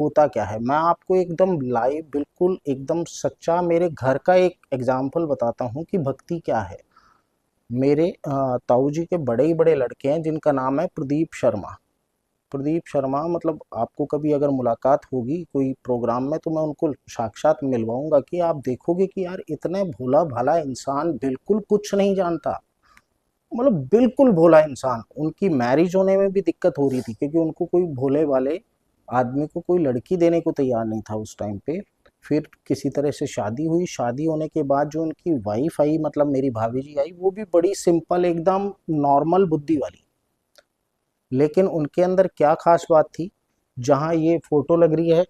होता क्या है। मैं आपको एकदम लाइव, बिल्कुल एकदम सच्चा मेरे घर का एक एग्जाम्पल बताता हूँ कि भक्ति क्या है। मेरे ताऊ जी के बड़े ही बड़े लड़के हैं जिनका नाम है प्रदीप शर्मा। प्रदीप शर्मा, मतलब आपको कभी अगर मुलाकात होगी कोई प्रोग्राम में तो मैं उनको साक्षात मिलवाऊंगा कि आप देखोगे कि यार इतने भोला भाला इंसान, बिल्कुल कुछ नहीं जानता, मतलब बिल्कुल भोला इंसान। उनकी मैरिज होने में भी दिक्कत हो रही थी क्योंकि उनको कोई भोले वाले आदमी को कोई लड़की देने को तैयार नहीं था उस टाइम पे। फिर किसी तरह से शादी हुई। शादी होने के बाद जो उनकी वाइफ आई, मतलब मेरी भाभी जी आई, वो भी बड़ी सिंपल एकदम नॉर्मल बुद्धि वाली। लेकिन उनके अंदर क्या खास बात थी, जहाँ ये फोटो लग रही है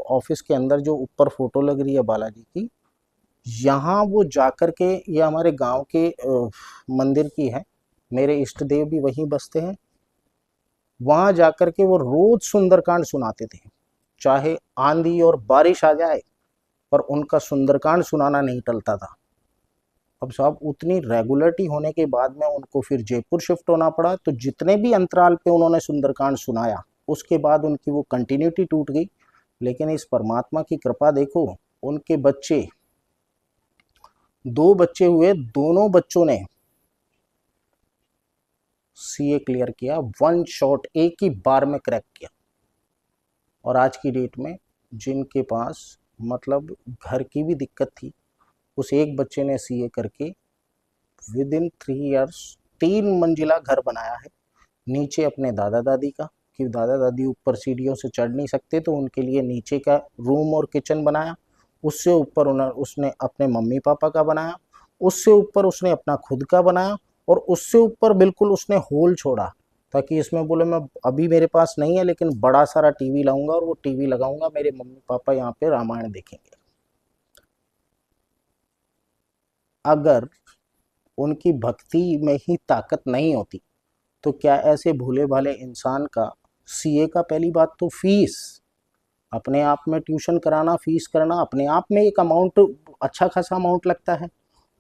ऑफिस के अंदर, जो ऊपर फोटो लग रही है बालाजी की, यहाँ वो जाकर के, ये हमारे गांव के मंदिर की है, मेरे इष्ट देव भी वहीं बसते हैं। वहां जाकर के वो रोज सुंदरकांड सुनाते थे, चाहे आंधी और बारिश आ जाए, पर उनका सुंदरकांड सुनाना नहीं टलता था। अब साहब उतनी रेगुलरिटी होने के बाद में उनको फिर जयपुर शिफ्ट होना पड़ा, तो जितने भी अंतराल पे उन्होंने सुंदरकांड सुनाया उसके बाद उनकी वो कंटिन्यूटी टूट गई। लेकिन इस परमात्मा की कृपा देखो, उनके बच्चे, दो बच्चे हुए, दोनों बच्चों ने सीए क्लियर किया, वन शॉट, एक ही बार में क्रैक किया। और आज की डेट में जिनके पास मतलब घर की भी दिक्कत थी, उस एक बच्चे ने सीए करके विद इन 3 इयर्स 3 मंजिला घर बनाया है। नीचे अपने दादा दादी का, कि दादा दादी ऊपर सीढ़ियों से चढ़ नहीं सकते तो उनके लिए नीचे का रूम और किचन बनाया। उससे ऊपर उसने अपने मम्मी पापा का बनाया। उससे ऊपर उसने अपना खुद का बनाया। और उससे ऊपर बिल्कुल उसने होल छोड़ा, ताकि इसमें बोले मैं अभी मेरे पास नहीं है लेकिन बड़ा सारा टीवी लाऊंगा और वो टीवी लगाऊंगा, मेरे मम्मी पापा यहाँ पे रामायण देखेंगे। अगर उनकी भक्ति में ही ताकत नहीं होती तो क्या ऐसे भोले भाले इंसान का सीए का, पहली बात तो फीस, अपने आप में ट्यूशन कराना, फीस करना अपने आप में एक अमाउंट, अच्छा खासा अमाउंट लगता है।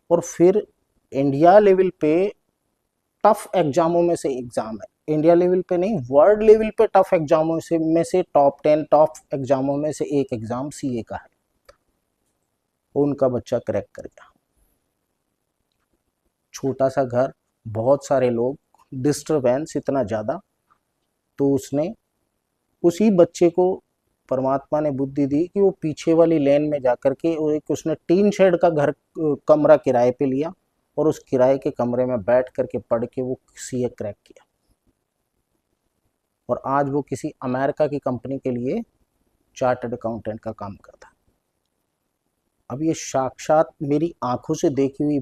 और फिर इंडिया लेवल पे टफ एग्जामों में से एग्जाम है, इंडिया लेवल पे नहीं, वर्ल्ड लेवल पे टफ एग्जामों से में से टॉप 10 टॉप एग्जामों में से एक एग्जाम सीए का है। उनका बच्चा क्रैक कर गया। छोटा सा घर, बहुत सारे लोग, डिस्टरबेंस इतना ज़्यादा, तो उसने उसी बच्चे को परमात्मा ने बुद्धि दी कि वो पीछे वाली लेन में जाकर के वो एक, उसने टीन शेड का घर, कमरा किराए पे लिया और उस किराए के कमरे में बैठ करके पढ़ के वो सीए क्रैक किया। और आज वो किसी अमेरिका की कंपनी के लिए चार्टर्ड अकाउंटेंट का काम करता है। अब ये साक्षात मेरी आंखों से देखी हुई